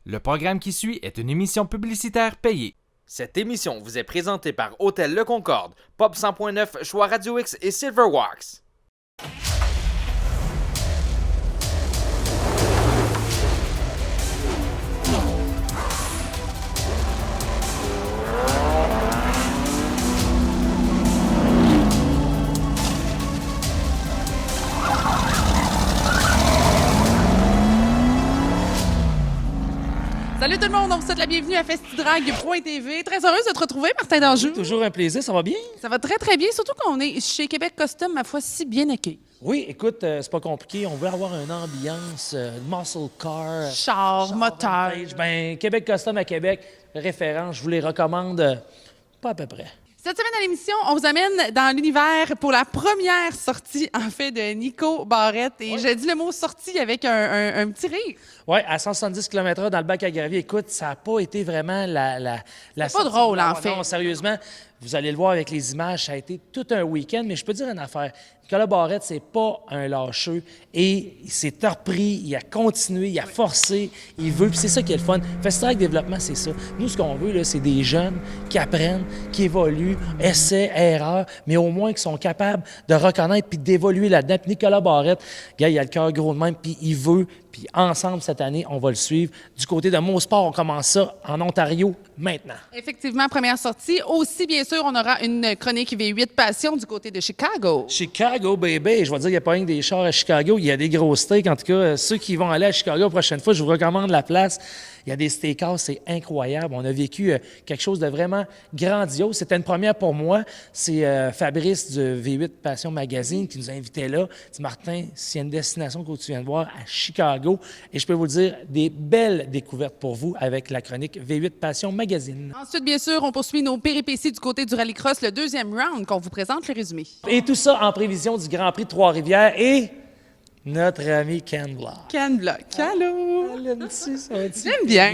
Le programme qui suit est une émission publicitaire payée. Cette émission vous est présentée par Hôtel Le Concorde, Pop 100.9, Choix Radio X et Silverwax. Salut tout le monde, on vous souhaite la bienvenue à Festidrag.tv. Très heureuse de te retrouver, Martin Danjou. Toujours un plaisir, ça va bien? Ça va très très bien, surtout qu'on est chez Québec Custom, ma foi, si bien accueilli. Oui, écoute, c'est pas compliqué. On veut avoir une ambiance muscle car. Char, moteur. Vintage. Ben, Québec Custom à Québec, référence, je vous les recommande pas à peu près. Cette semaine à l'émission, on vous amène dans l'univers pour la première sortie, en fait, de Nico Barrette. Et j'ai dit le mot sortie avec un petit rire. Oui, à 170 km/h dans le bac à gravier. Écoute, ça n'a pas été vraiment la pas sortie drôle, de- en fait. Non, sérieusement, vous allez le voir avec les images, ça a été tout un week-end. Mais je peux dire une affaire. Nicolas Barrette, c'est pas un lâcheux. Et il s'est repris, il a continué, il a forcé, il veut. Puis c'est ça qui est le fun. Festival Développement, c'est ça. Nous, ce qu'on veut, là, c'est des jeunes qui apprennent, qui évoluent, essais, erreurs, mais au moins qui sont capables de reconnaître puis d'évoluer là-dedans. Puis Nicolas Barrette, gars, il a le cœur gros de même, puis il veut. Puis ensemble, cette année, on va le suivre. Du côté de Mosport, on commence ça en Ontario maintenant. Effectivement, première sortie. Aussi, bien sûr, on aura une chronique V8 Passion du côté de Chicago. Chicago, baby. Je vais dire, il n'y a pas rien que des chars à Chicago. Il y a des gros steaks. En tout cas, ceux qui vont aller à Chicago la prochaine fois, je vous recommande la place. Il y a des steakhouse, c'est incroyable. On a vécu quelque chose de vraiment grandiose. C'était une première pour moi. C'est Fabrice du V8 Passion Magazine qui nous invitait là. Il dit, Martin, s'il y a une destination que tu viens de voir à Chicago, et je peux vous le dire, des belles découvertes pour vous avec la chronique V8 Passion Magazine. Ensuite, bien sûr, on poursuit nos péripéties du côté du rallycross, le deuxième round qu'on vous présente, le résumé. Et tout ça en prévision du Grand Prix de Trois-Rivières et notre ami Ken Block. Ken Block. Allô? J'aime bien.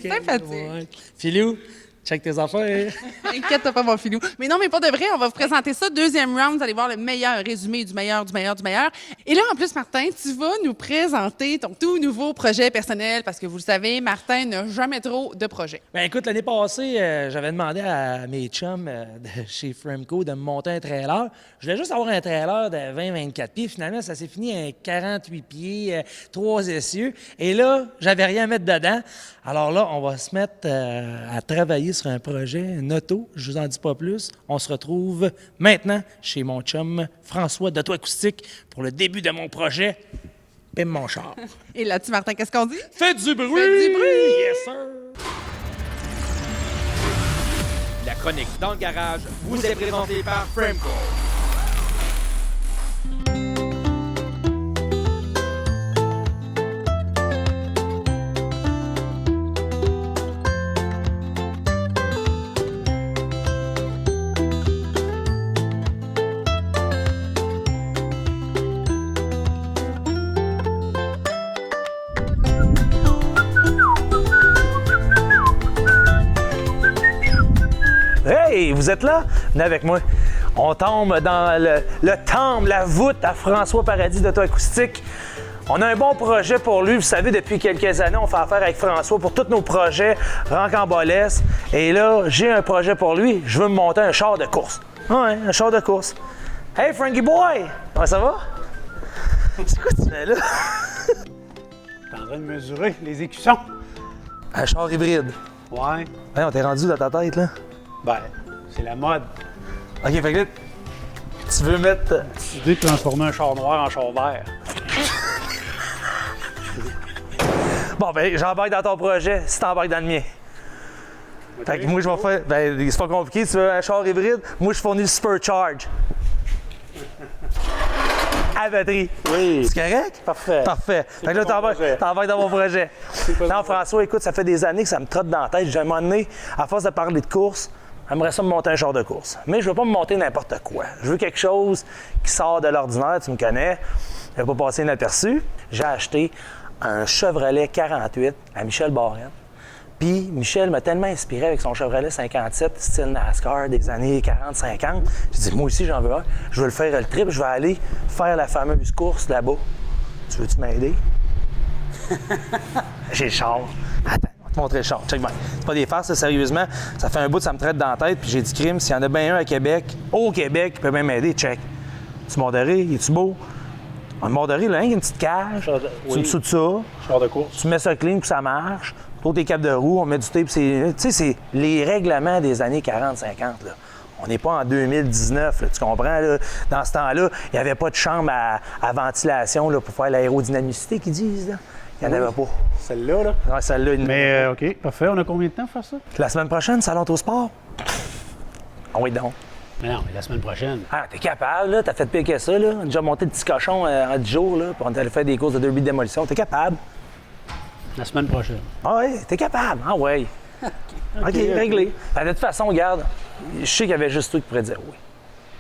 C'est sympathique. Philou, check tes affaires. Inquiète pas, mon filou. Mais non, mais pas de vrai, on va vous présenter ça. Deuxième round, vous allez voir le meilleur résumé du meilleur, du meilleur, du meilleur. Et là, en plus, Martin, tu vas nous présenter ton tout nouveau projet personnel parce que vous le savez, Martin n'a jamais trop de projets. Ben écoute, l'année passée, j'avais demandé à mes chums de chez Fremco de me monter un trailer. Je voulais juste avoir un trailer de 20-24 pieds. Finalement, ça s'est fini à 48 pieds, 3 essieux. Et là, j'avais rien à mettre dedans. Alors là, on va se mettre à travailler sur un projet, une auto. Je vous en dis pas plus. On se retrouve maintenant chez mon chum François d'Auto Acoustique pour le début de mon projet. Pime mon char. Et là-dessus, Martin, qu'est-ce qu'on dit? Faites du bruit! Faites du bruit! Yes, sir! La chronique dans le garage vous est présentée par Fremco. Hey, vous êtes là? Venez avec moi. On tombe dans le temple, la voûte à François Paradis d'Auto Acoustique. On a un bon projet pour lui. Vous savez, depuis quelques années, on fait affaire avec François pour tous nos projets, Rancambolesque. Et là, j'ai un projet pour lui. Je veux me monter un char de course. Ouais, un char de course. Hey, Frankie Boy! Comment ça va? C'est quoi que tu fais là? T'es en train de mesurer les écussons. Un char hybride. Ouais. Hey, on t'est rendu dans ta tête, là. Ben, c'est la mode. OK, fait que là, tu veux mettre... L'idée de transformer un char noir en char vert. Bon, ben, j'embarque dans ton projet si t'embarques dans le mien. Fait que moi, je vais faire... Ben, c'est pas compliqué, tu veux un char hybride, moi, je fournis le Supercharge. À batterie. Oui. C'est correct? Parfait. Parfait. Fait que là, pas mon projet. t'embarques dans mon projet. pas Non, mon François, écoute, ça fait des années que ça me trotte dans la tête. J'ai un moment donné, à force de parler de course, j'aimerais ça me monter un char de course. Mais je veux pas me monter n'importe quoi. Je veux quelque chose qui sort de l'ordinaire, tu me connais. Je vais pas passer inaperçu. J'ai acheté un Chevrolet 48 à Michel Barrette. Puis Michel m'a tellement inspiré avec son Chevrolet 57, style NASCAR des années 40-50. J'ai dit, moi aussi, j'en veux un. Je veux le faire le trip. Je vais aller faire la fameuse course là-bas. Tu veux-tu m'aider? J'ai le char. Attends, on va te montrer le char. Check bien. C'est pas des farces, ça, sérieusement. Ça fait un bout, ça me traite dans la tête, puis j'ai dit crime. S'il y en a bien un à Québec, au Québec, qui peut bien m'aider, check. Tu Mont-de-Ré, es-tu beau? Un Mont-de-Ré, là, il y a une petite cage. Tu me dessous de ça. Char de course. Tu mets ça clean, puis ça marche. Pour tes câbles de roue, on met du tape. Tu sais, c'est les règlements des années 40-50, là. On n'est pas en 2019, là, tu comprends? Là? Dans ce temps-là, il n'y avait pas de chambre à ventilation là, pour faire l'aérodynamicité qu'ils disent. Là. Il n'y en avait pas. Celle-là, là. Ouais, celle-là, Mais, OK, parfait. On a combien de temps pour faire ça? La semaine prochaine, Salon Autosport. Ah oui, donc. Mais non, mais la semaine prochaine. Ah, t'es capable, là. T'as fait pire que ça, là. On a déjà monté le petit cochon en 10 jours, là. Puis on allait faire des courses de derby de démolition. T'es capable. La semaine prochaine. Ah oui, t'es capable. Ah oui. OK, réglé. Ben, de toute façon, regarde, je sais qu'il y avait juste toi qui pourrais dire oui.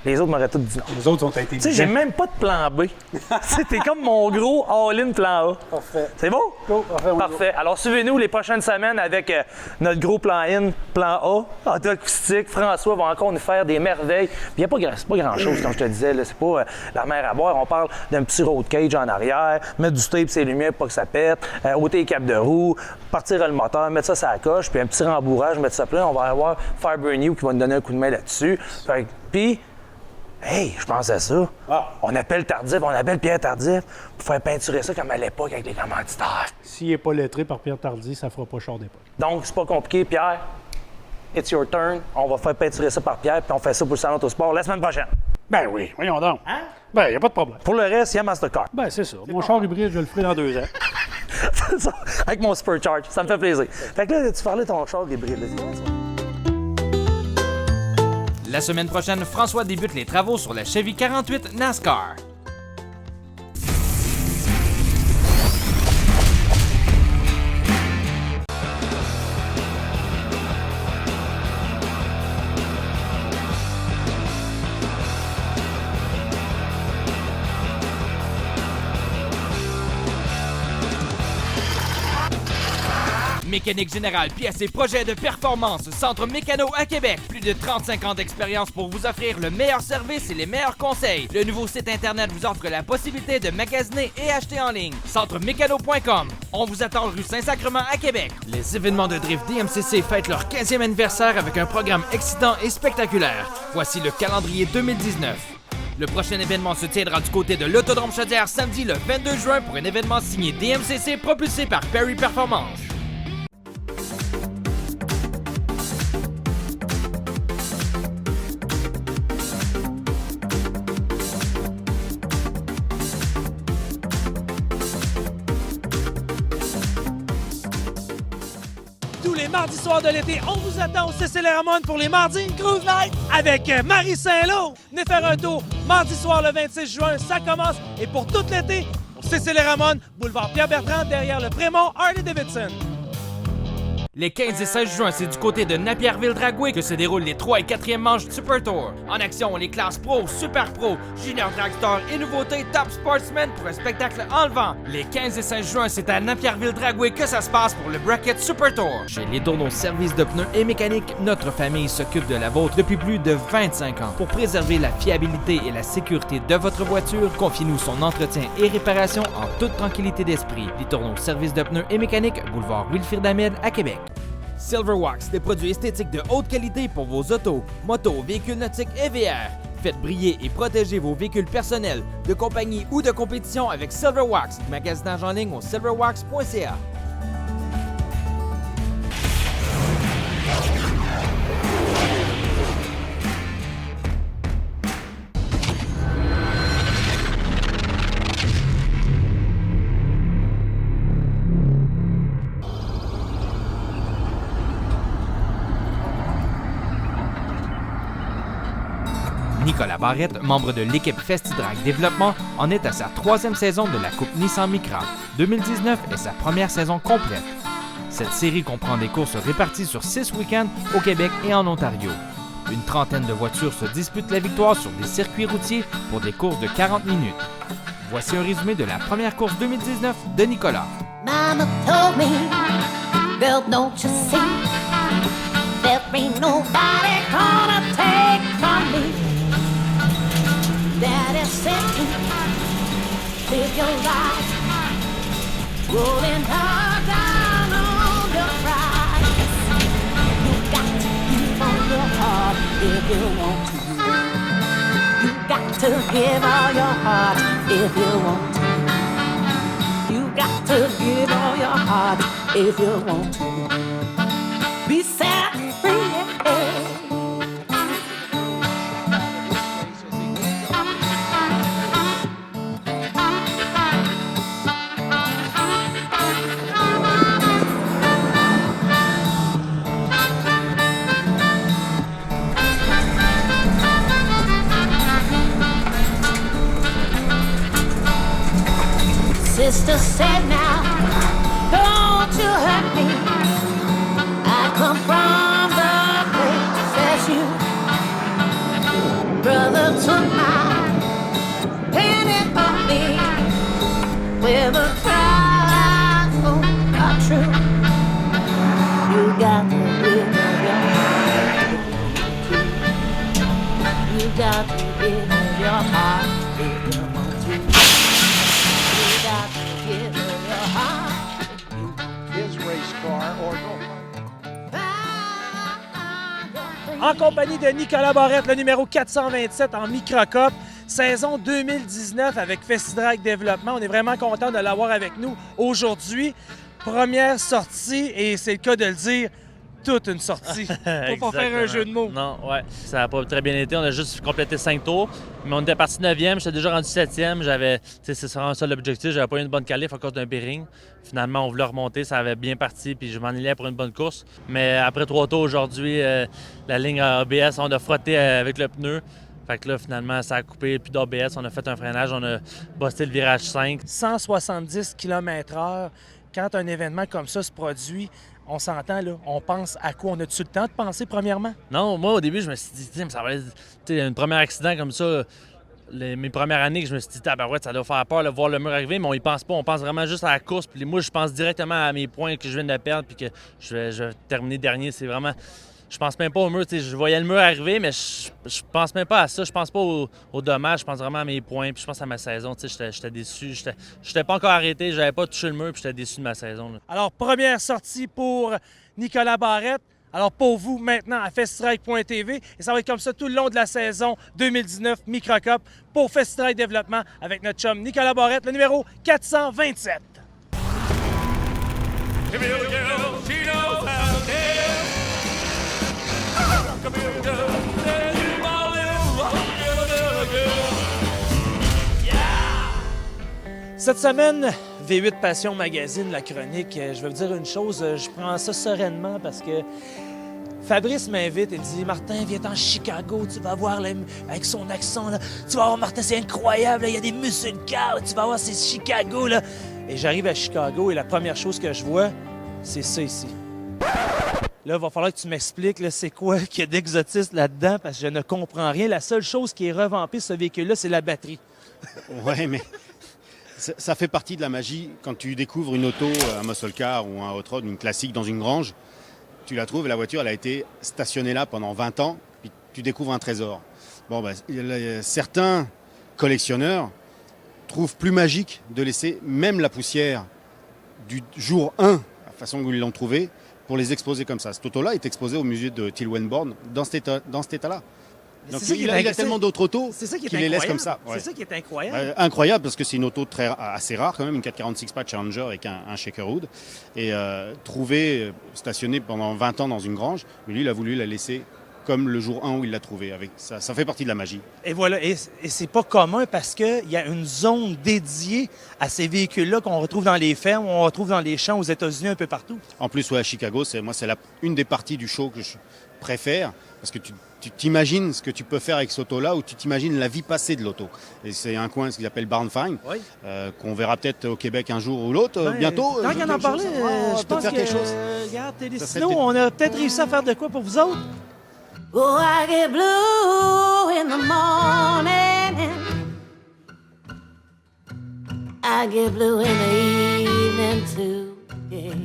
Les autres m'auraient tous dit non. Les autres sont Tu sais, intelligents. j'ai même pas de plan B. T'es comme mon gros all-in plan A. Parfait. C'est beau? Go, parfait, on y va. Parfait. Alors, suivez-nous les prochaines semaines avec notre gros plan in, plan A, auto acoustique. François va encore nous faire des merveilles. Il n'y a pas, c'est pas grand-chose, comme je te disais. Là. C'est pas la mer à boire. On parle d'un petit road cage en arrière, mettre du tape sur les lumières pour pas que ça pète, ôter les câbles de roue, partir le moteur, mettre ça sur la coche, puis un petit rembourrage, mettre ça plein. On va avoir Fireburn You qui va nous donner un coup de main là-dessus. Puis, hey, je pense à ça. Ah. On appelle Tardif, on appelle Pierre Tardif pour faire peinturer ça comme à l'époque avec les commanditaires. S'il n'est pas lettré par Pierre Tardy, ça fera pas char d'époque. Donc, c'est pas compliqué, Pierre. It's your turn. On va faire peinturer ça par Pierre, puis on fait ça pour le Salon Autosport la semaine prochaine. Ben oui, voyons donc. Hein? Ben, il n'y a pas de problème. Pour le reste, il y a Mastercard. Ben, c'est ça. Mon char hybride, je le ferai dans 2 ans. C'est ça, avec mon Supercharge. Ça me fait plaisir. Fait que là, tu parlais de ton char hybride. Là. La semaine prochaine, François débute les travaux sur la Chevy 48 NASCAR. Mécanique générale, pièces et projets de performance, Centre Mécano à Québec. Plus de 35 ans d'expérience pour vous offrir le meilleur service et les meilleurs conseils. Le nouveau site internet vous offre la possibilité de magasiner et acheter en ligne. Centremécano.com. On vous attend rue Saint-Sacrement à Québec. Les événements de drift DMCC fêtent leur 15e anniversaire avec un programme excitant et spectaculaire. Voici le calendrier 2019. Le prochain événement se tiendra du côté de l'Autodrome Chaudière samedi le 22 juin pour un événement signé DMCC propulsé par Perry Performance. Tous les mardis soirs de l'été, on vous attend au CCL Ramon pour les mardis Cruise Night avec Marie Saint-Lô. Venez faire un tour mardi soir le 26 juin, ça commence. Et pour tout l'été, au CCL Ramon, boulevard Pierre-Bertrand, derrière le Prémont Harley-Davidson. Les 15 et 16 juin, c'est du côté de Napierville-Dragway que se déroulent les 3 et 4e manches du Super Tour. En action, les classes Pro, Super Pro, Junior Dragster et nouveauté Top Sportsman pour un spectacle enlevant. Les 15 et 16 juin, c'est à Napierville-Dragway que ça se passe pour le Bracket Super Tour. Chez Les Tourneaux Services de pneus et mécanique, notre famille s'occupe de la vôtre depuis plus de 25 ans. Pour préserver la fiabilité et la sécurité de votre voiture, confiez-nous son entretien et réparation en toute tranquillité d'esprit. Les Tourneaux Services de pneus et mécanique, boulevard Wilfrid Ahmed à Québec. Silverwax, des produits esthétiques de haute qualité pour vos autos, motos, véhicules nautiques et VR. Faites briller et protéger vos véhicules personnels, de compagnie ou de compétition avec Silverwax. Magasinage en ligne au silverwax.ca. Nicolas Barrette, membre de l'équipe FestiDrag Développement, en est à sa 3e saison de la Coupe Nissan Micra. 2019 est sa première saison complète. Cette série comprend des courses réparties sur 6 week-ends au Québec et en Ontario. Une trentaine de voitures se disputent la victoire sur des circuits routiers pour des courses de 40 minutes. Voici un résumé de la première course 2019 de Nicolas. Mama told me, girl, don't you see, there ain't nobody gonna take from me. Daddy said to live your life, rolling hard down on to give all your heart if you want to. You got to give all your heart if you want to. Be set free. Sister said now, don't you hurt me. I come from the place as you. Brother took my penny from me with a cry, oh, not true. You got to give your heart. You got to give your heart if you want to. You got to give your heart. His race car or no. En compagnie de Nicolas Barrette, le numéro 427 en Microcup, saison 2019 avec Festidrag Développement. On est vraiment content de l'avoir avec nous aujourd'hui. Première sortie, et c'est le cas de le dire, toute une sortie. Faut pas faire un jeu de mots. Non, ouais. Ça n'a pas très bien été. On a juste complété 5 tours. Mais on était parti 9e. J'étais déjà rendu 7e. C'est vraiment ça l'objectif. J'avais pas eu une bonne qualif à cause d'un bearing. Finalement, on voulait remonter. Ça avait bien parti. Puis je m'en allais pour une bonne course. Mais après 3 tours aujourd'hui, la ligne ABS, on a frotté avec le pneu. Fait que là, finalement, ça a coupé. Plus d'ABS. On a fait un freinage. On a bossé le virage 5. 170 km/h. Quand un événement comme ça se produit, on s'entend, là, on pense à quoi? On a-tu le temps de penser, premièrement? Non, moi, au début, je me suis dit, ça va être un premier accident comme ça. Mes premières années, que je me suis dit, ouais, ça doit faire peur de voir le mur arriver, mais on y pense pas. On pense vraiment juste à la course. Puis moi, je pense directement à mes points que je viens de perdre puis que je vais terminer dernier. C'est vraiment... Je pense même pas au mur. Je voyais le mur arriver, mais je pense même pas à ça. Je pense pas au dommage. Je pense vraiment à mes points. Puis je pense à ma saison. J'étais déçu. J'étais pas encore arrêté. J'avais pas touché le mur. Puis j'étais déçu de ma saison. Là. Alors, première sortie pour Nicolas Barrette. Alors, pour vous, maintenant, à festidrag.tv. Et ça va être comme ça tout le long de la saison 2019 Microcup pour Festidrag Développement avec notre chum Nicolas Barrette, le numéro 427. Cette semaine, V8 Passion Magazine, la chronique, je vais vous dire une chose, je prends ça sereinement parce que Fabrice m'invite et me dit « Martin, viens en Chicago, tu vas voir avec son accent, là, tu vas voir Martin, c'est incroyable, il y a des muscle cars, tu vas voir, c'est Chicago. » là. Et j'arrive à Chicago et la première chose que je vois, c'est ça ici. Là, il va falloir que tu m'expliques c'est quoi qu'il y a d'exotisme là-dedans parce que je ne comprends rien. La seule chose qui est revampée ce véhicule-là, c'est la batterie. Ouais, mais ça fait partie de la magie quand tu découvres une auto, un muscle car ou un hot rod, une classique dans une grange. Tu la trouves, la voiture, elle a été stationnée là pendant 20 ans, puis tu découvres un trésor. Bon, certains collectionneurs trouvent plus magique de laisser même la poussière du jour 1, la façon où ils l'ont trouvée, pour les exposer comme ça. Cette auto-là est exposée au musée de Tilwenborn dans cet état-là. Donc il a tellement d'autres autos qu'il les laisse comme ça. Ouais. C'est ça qui est incroyable. Incroyable parce que c'est une auto assez rare quand même, une 446 Patch Challenger avec un Shakerwood. Et trouvée, stationnée pendant 20 ans dans une grange, mais lui il a voulu la laisser comme le jour 1 où il l'a trouvée. Ça fait partie de la magie. Et voilà, et c'est pas commun parce qu'il y a une zone dédiée à ces véhicules-là qu'on retrouve dans les fermes, on retrouve dans les champs aux États-Unis, un peu partout. En plus, à Chicago, c'est une des parties du show que je préfère parce que tu t'imagines ce que tu peux faire avec cette auto-là ou tu t'imagines la vie passée de l'auto. Et c'est un coin, ce qu'ils appellent Barn Find, qu'on verra peut-être au Québec un jour ou l'autre, bientôt. Tant qu'on en parlait, je pense que, regarde, Télécino, on a peut-être réussi à faire de quoi pour vous autres? Oh, I get blue in the morning. I get blue in the evening too. Yeah.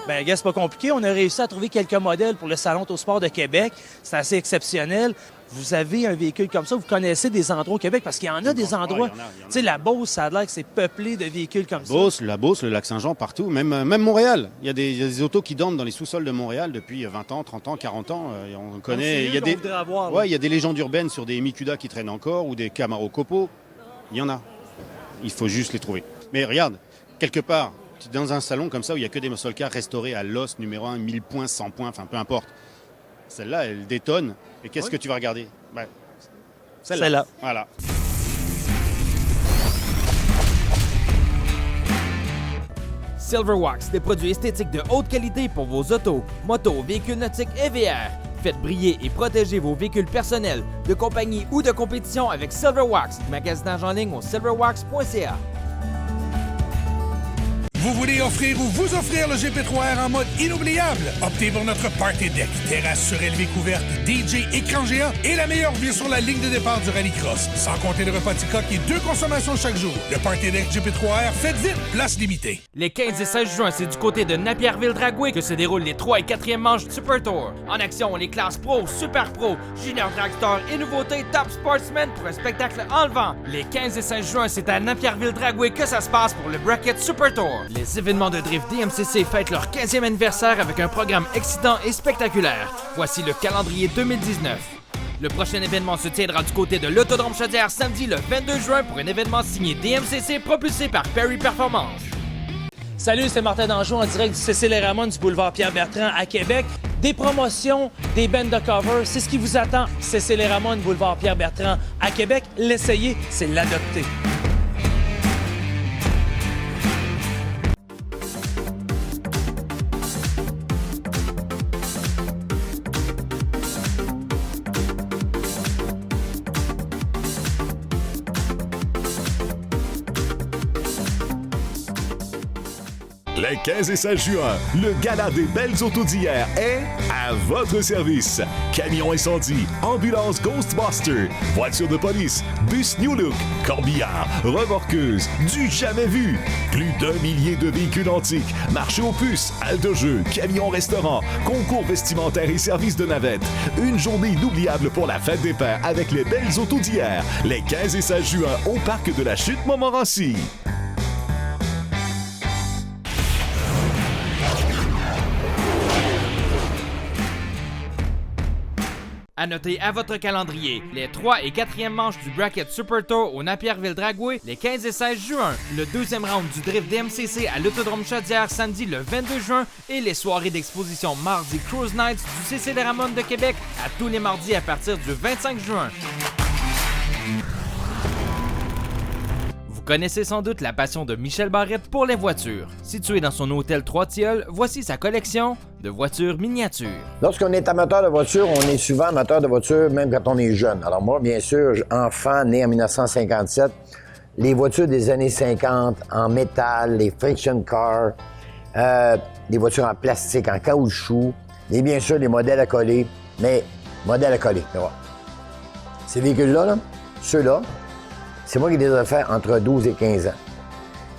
Ben, gars, c'est pas compliqué. On a réussi à trouver quelques modèles pour le Salon Autosport de Québec. C'est assez exceptionnel. vous avez un véhicule comme ça, vous connaissez des endroits au Québec, parce qu'il y en a des endroits. il y en a. Tu sais, la Beauce, ça a l'air que c'est peuplé de véhicules comme ça. La Beauce, le Lac-Saint-Jean, partout, même Montréal. Il y a des autos qui dorment dans les sous-sols de Montréal depuis 20 ans, 30 ans, 40 ans. On connaît. Il y a il y a des légendes urbaines sur des Mikuda qui traînent encore ou des Camaro Copo. Il y en a. Il faut juste les trouver. Mais regarde, quelque part, dans un salon comme ça où il n'y a que des muscle cars restaurés à l'os, numéro 1, 1000 points, 100 points, enfin peu importe. Celle-là, elle détonne. Et qu'est-ce que tu vas regarder? Celle-là. Voilà. Silverwax, des produits esthétiques de haute qualité pour vos autos, motos, véhicules nautiques et VR. Faites briller et protéger vos véhicules personnels, de compagnie ou de compétition avec Silverwax. Magasinage en ligne au silverwax.ca. Vous voulez offrir ou vous offrir le GP3R en mode inoubliable? Optez pour notre Party Deck, terrasse surélevée couverte, DJ, écran géant et la meilleure vue sur la ligne de départ du rallycross. Sans compter le repas Ticoc et 2 consommations chaque jour. Le Party Deck GP3R, faites vite, place limitée. Les 15 et 16 juin, c'est du côté de Napierville-Dragoué que se déroulent les 3 et 4e manches du Super Tour. En action, les classes Pro, Super Pro, Junior Dragster et nouveautés Top Sportsman pour un spectacle enlevant. Les 15 et 16 juin, c'est à Napierville-Dragoué que ça se passe pour le Bracket Super Tour. Les événements de drift DMCC fêtent leur 15e anniversaire avec un programme excitant et spectaculaire. Voici le calendrier 2019. Le prochain événement se tiendra du côté de l'Autodrome Chaudière samedi le 22 juin pour un événement signé DMCC propulsé par Perry Performance. Salut, c'est Martin Danjou en direct du Cécile et Ramon du boulevard Pierre-Bertrand à Québec. Des promotions, des bands de cover, c'est ce qui vous attend. Cécile et Ramon, boulevard Pierre-Bertrand à Québec. L'essayer, c'est l'adopter. Les 15 et 16 juin, le gala des belles autos d'hier est à votre service. Camions incendie, ambulance Ghostbuster, voiture de police, bus New Look, corbillard, remorqueuse, du jamais vu. Plus d'1 millier de véhicules antiques, marché aux puces, halles de jeux, camions restaurants, concours vestimentaires et services de navette. Une journée inoubliable pour la fête des pères avec les belles autos d'hier. Les 15 et 16 juin au parc de la Chute Montmorency. À noter à votre calendrier, les 3 et 4e manches du Bracket Super Tour au Napierville-Dragoué les 15 et 16 juin, le 2e round du Drift DMCC à l'Autodrome Chaudière samedi le 22 juin et les soirées d'exposition mardi Cruise Nights du Cécile et Ramon de Québec à tous les mardis à partir du 25 juin. Vous connaissez sans doute la passion de Michel Barrette pour les voitures. Situé dans son hôtel Trois-Tilleuls, voici sa collection de voitures miniatures. Lorsqu'on est amateur de voitures, on est souvent amateur de voitures même quand on est jeune. Alors moi, bien sûr, enfant, né en 1957, les voitures des années 50 en métal, les friction cars, des voitures en plastique, en caoutchouc, et bien sûr, les modèles à coller, mais modèles à coller. Ces véhicules-là, là, ceux-là, c'est moi qui les ai fait entre 12 et 15 ans.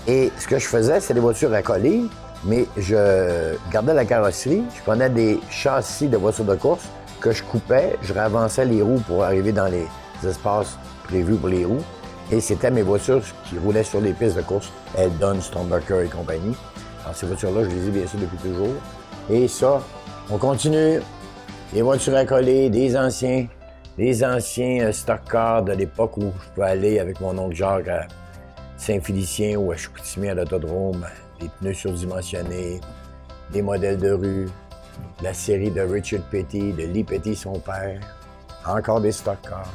Et ce que je faisais, c'est des voitures à coller, mais je gardais la carrosserie. Je prenais des châssis de voitures de course que je coupais, je ravançais les roues pour arriver dans les espaces prévus pour les roues. Et c'était mes voitures qui roulaient sur les pistes de course, Eldon, Stonebaker et compagnie. Alors ces voitures-là, je les ai bien sûr depuis toujours. Et ça, on continue. Les voitures à coller, des anciens stock cars de l'époque où je peux aller avec mon oncle Jacques à Saint-Félicien ou à Chicoutimi à l'autodrome, des pneus surdimensionnés, des modèles de rue, la série de Richard Petty, de Lee Petty, son père, encore des stock cars.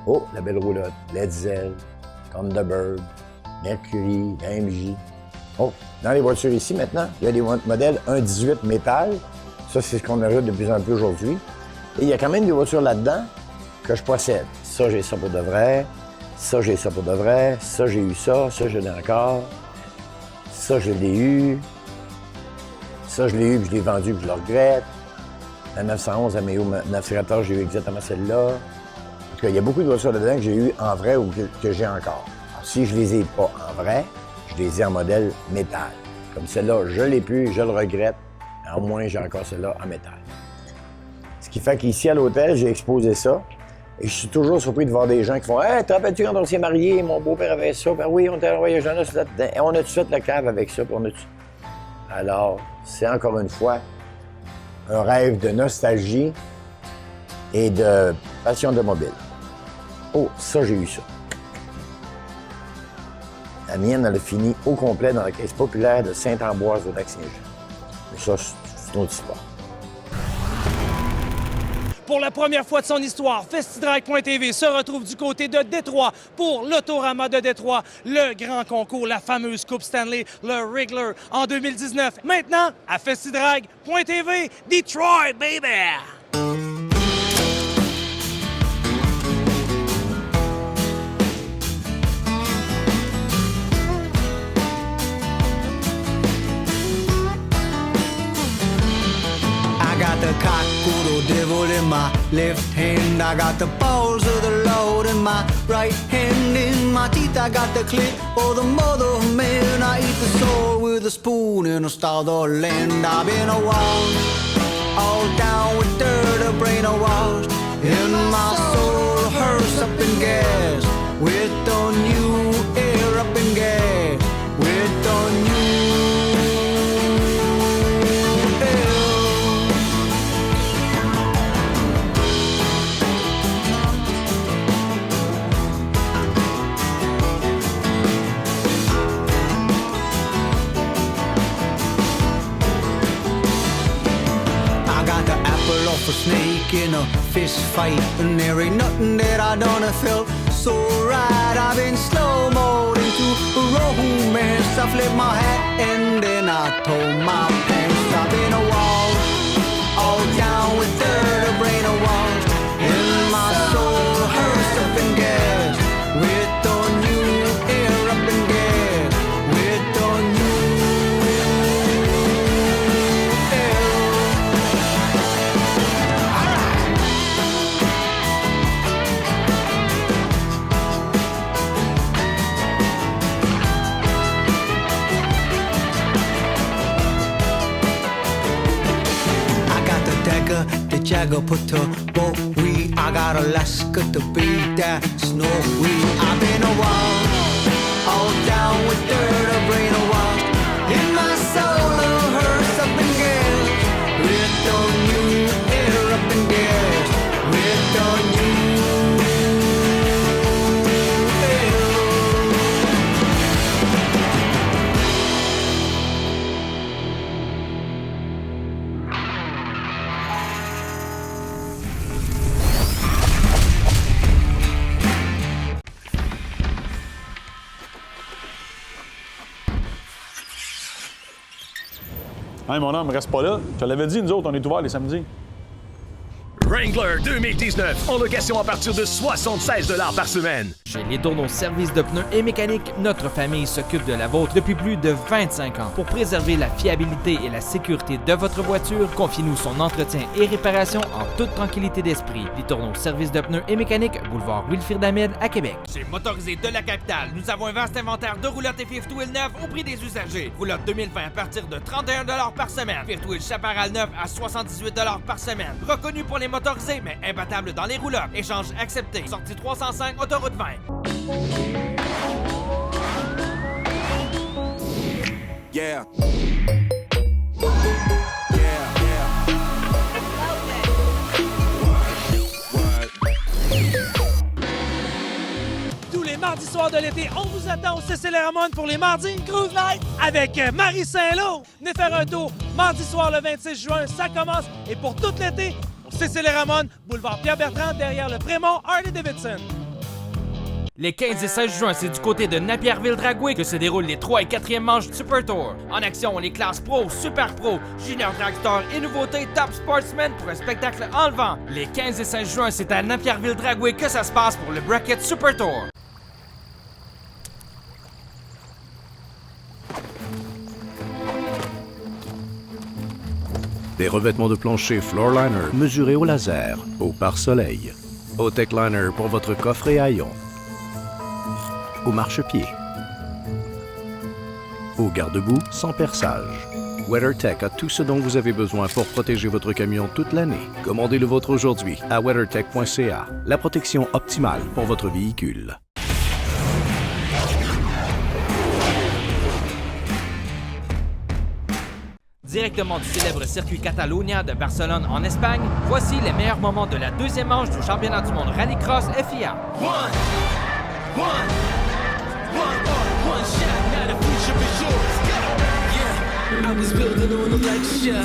Oh, la belle roulotte, l'Edsel, Thunderbird, Mercury, AMG. Oh, dans les voitures ici maintenant, il y a des modèles 1.18 métal. Ça, c'est ce qu'on ajoute de plus en plus aujourd'hui. Et il y a quand même des voitures là-dedans que je possède. Ça, j'ai ça pour de vrai. Ça, j'ai ça pour de vrai. Ça, j'ai eu ça. Ça, je l'ai encore. Ça, je l'ai eu. Ça, je l'ai eu, puis je l'ai vendu, puis je le regrette. La 911 à Méo 914, j'ai eu exactement celle-là. En tout cas, il y a beaucoup de voitures là-dedans que j'ai eu en vrai ou que j'ai encore. Alors, si je les ai pas en vrai, je les ai en modèle métal. Comme celle-là, je l'ai plus, je le regrette. Au moins, j'ai encore celle-là en métal. Ce qui fait qu'ici, à l'hôtel, j'ai exposé ça. Et je suis toujours surpris de voir des gens qui font « Hey, te rappelles-tu quand on s'est mariés, mon beau-père avait ça? » Ben oui, on t'a envoyé un là-dedans. Et on a tout fait le cave avec ça. Alors, c'est encore une fois un rêve de nostalgie et de passion de mobile. Oh, ça, j'ai eu ça. La mienne, elle a fini au complet dans la caisse populaire de Saint-Ambroise au Lac-Saint-Jean. Mais ça, c'est une autre histoire. Pour la première fois de son histoire, Festidrag.tv se retrouve du côté de Détroit pour l'Autorama de Détroit, le grand concours, la fameuse Coupe Stanley, le Wriggler en 2019. Maintenant, à Festidrag.tv, Detroit, baby! I got the cock-doodle devil in my left hand. I got the balls of the Lord in my right hand. In my teeth I got the clit of the mother of man. I eat the soul with a spoon in a starved land. I've been a wash, all down with dirt, a brain a wash. In my soul, hearse up in gas, with the new air up in gas, with the new. A snake in a fist fight, and there ain't nothing that I done have felt so right. I've been slow-moed into romance. I flipped my hat and then I told my pants. I've been a wall, all down with dirt, a brain a wash. In my soul, hearse up in gas, with the new air up in gas, with the new. The Jagger put to boat we. I got Alaska to be that snowy. I've been a while, all down with dirt, a brain a while. In my soul, a hearse up in gas, with the new air up in gas, with the new Hey, mon homme, reste pas là. Je te l'avais dit, nous autres, on est ouverts les samedis. Wrangler 2019, en location à partir de 76 $ par semaine. Chez Les Tourneaux Services de pneus et mécanique, notre famille s'occupe de la vôtre depuis plus de 25 ans. Pour préserver la fiabilité et la sécurité de votre voiture, confiez-nous son entretien et réparation en toute tranquillité d'esprit. Les Tourneaux Services de pneus et mécanique, boulevard Wilfrid Hamel à Québec. Chez Motorisé de la capitale, nous avons un vaste inventaire de roulottes et fifth wheel neufs au prix des usagers. Roulotte 2020 à partir de 31 $ par semaine. Fifth wheel Chaparral neuf à 78 $ par semaine. Reconnu pour les motorisés, mais imbattable dans les roulottes. Échange accepté. Sortie 305, autoroute 20. Yeah. Tous les mardis soirs de l'été, on vous attend au CCL Ramon pour les Mardis Cruise Night avec Marie Saint-Lô. Venez faire un tour mardi soir le 26 juin, ça commence. Et pour tout l'été, au CCL Ramon, boulevard Pierre-Bertrand, derrière le Prémont Harley-Davidson. Les 15 et 16 juin, c'est du côté de Napierville-Dragway que se déroulent les 3 et 4e manches du Super Tour. En action, les classes Pro, Super Pro, Junior Dragster et nouveautés Top Sportsman pour un spectacle enlevant. Les 15 et 16 juin, c'est à Napierville-Dragway que ça se passe pour le Bracket Super Tour. Des revêtements de plancher Floorliner mesurés au laser, au pare-soleil. Au Techliner pour votre coffre et haillons. Au marchepied. Au garde-boue sans perçage. WeatherTech a tout ce dont vous avez besoin pour protéger votre camion toute l'année. Commandez le vôtre aujourd'hui à weathertech.ca. La protection optimale pour votre véhicule. Directement du célèbre circuit Catalunya de Barcelone en Espagne, voici les meilleurs moments de la deuxième manche du championnat du monde Rallycross FIA. I was building on a lecture.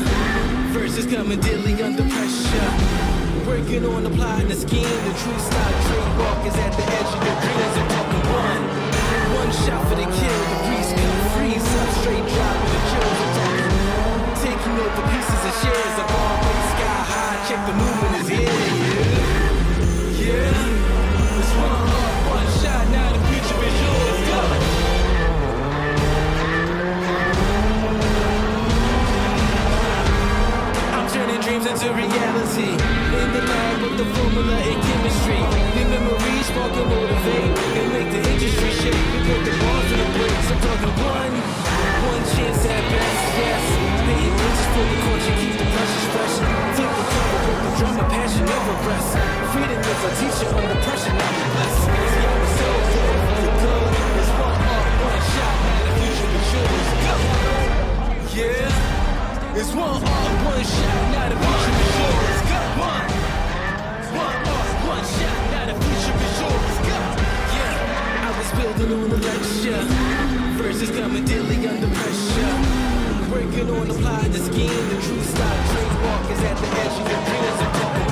Verses coming daily under pressure. Working on the plot and the scheme. The true style trademark is at the edge of your dreams. I'm talking one shot for the kill. The breeze come freeze up straight drop with the chills. I'm talking taking over pieces and shares. I'm always sky high. Check the movement is here. Yeah. It's one shot. Now the future is yours. Go. Dreams into reality. In the lab with the formula and chemistry. The memories spark and motivate and make the industry shake. We put the bars in the brakes. I'm talking one chance at best. Yes, painting pictures for the culture, keep the pressure fresh. Take the cover with the drum, my passion never rests. Freedom is a teacher under pressure, now we blessed. See, I was so good for the good. It's one shot, now the future is yours. Go, yeah. It's one shot, now the future is yours. Go. One shot, now the future is yours. Go. Yeah, I was building on a lecture. Verses coming daily under pressure. Working on the plot and the scheme. The true style trademark is at the edge of your dreams. I'm talking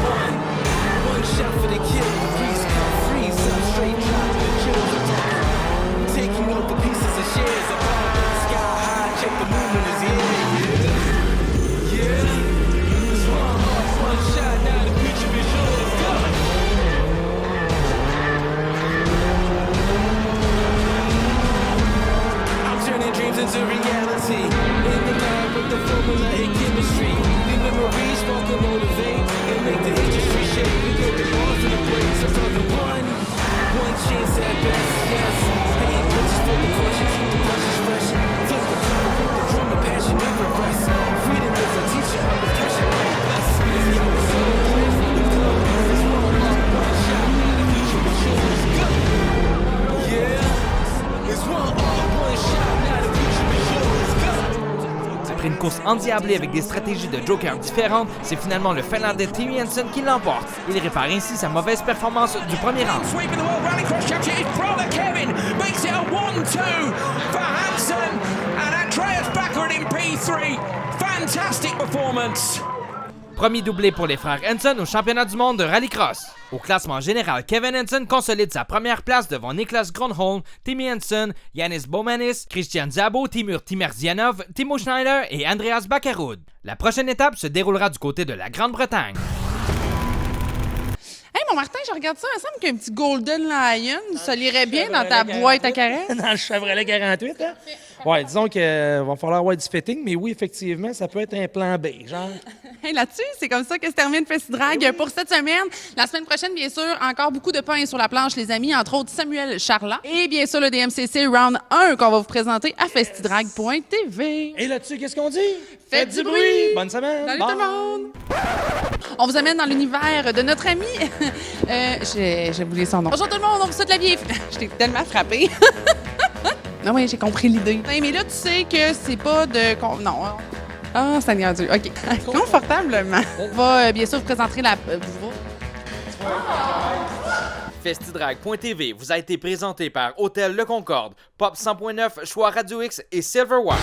one shot for the kill. The breeze come freeze up straight drop with the chills. I'm talking taking out the pieces and shares. I'm all sky high. Check the movement is here. Into reality, in the lab with the formula and chemistry. The memories spark and motivate and make the industry shake. We put the bars in the brakes. I'm talking one chance at best. Yes, painting pictures for the culture, keep the brushes fresh. Take the cover with the drum, the passion never rests. Freedom is a teacher under pressure, like bless. Yo, so clear from the club. It's one shot, now the future is yours. Go, yeah, it's one shot, now the Après une course endiablée avec des stratégies de Joker différentes, c'est finalement le Finlandais Timmy Hansen qui l'emporte. Il répare ainsi sa mauvaise performance du premier round. Sweeping the World Rallycross Championship, his brother Kevin makes it a 1-2 for Hansen and Andreas Baccarat in P3. Fantastic performance. Premier doublé pour les frères Hansen au championnat du monde de Rallycross. Au classement général, Kevin Hansen consolide sa première place devant Niklas Gronholm, Timmy Hansen, Yanis Boumanis, Christian Zabo, Timur Timerzianov, Timo Schneider et Andreas Baccarat. La prochaine étape se déroulera du côté de la Grande-Bretagne. Hey, mon Martin, je regarde ça, il me semble qu'un petit Golden Lion, ça l'irait bien dans ta boîte à caresse. Dans le Chevrolet 48, hein? Ouais, disons qu'il va falloir avoir du fitting, mais oui, effectivement, ça peut être un plan B, genre. Hey, là-dessus, c'est comme ça que se termine Festidrag pour cette semaine. La semaine prochaine, bien sûr, encore beaucoup de pain sur la planche, les amis, entre autres Samuel Charlat. Et bien sûr, le DMCC Round 1 qu'on va vous présenter à festidrag.tv. Et là-dessus, qu'est-ce qu'on dit? Faites du bruit! Bonne semaine! Salut tout le monde! On vous amène dans l'univers de notre ami. J'ai oublié son nom. Bonjour tout le monde, on vous souhaite la bienvenue. Je t'ai tellement frappée. Non, oui, j'ai compris l'idée. Mais là, tu sais que c'est pas de... Non. Ah, Seigneur Dieu. OK. Confortablement. On va bien sûr vous présenter la... Festidrag.tv vous a été présenté par Hôtel Le Concorde, Pop 100.9, Choix Radio X et Silverwire.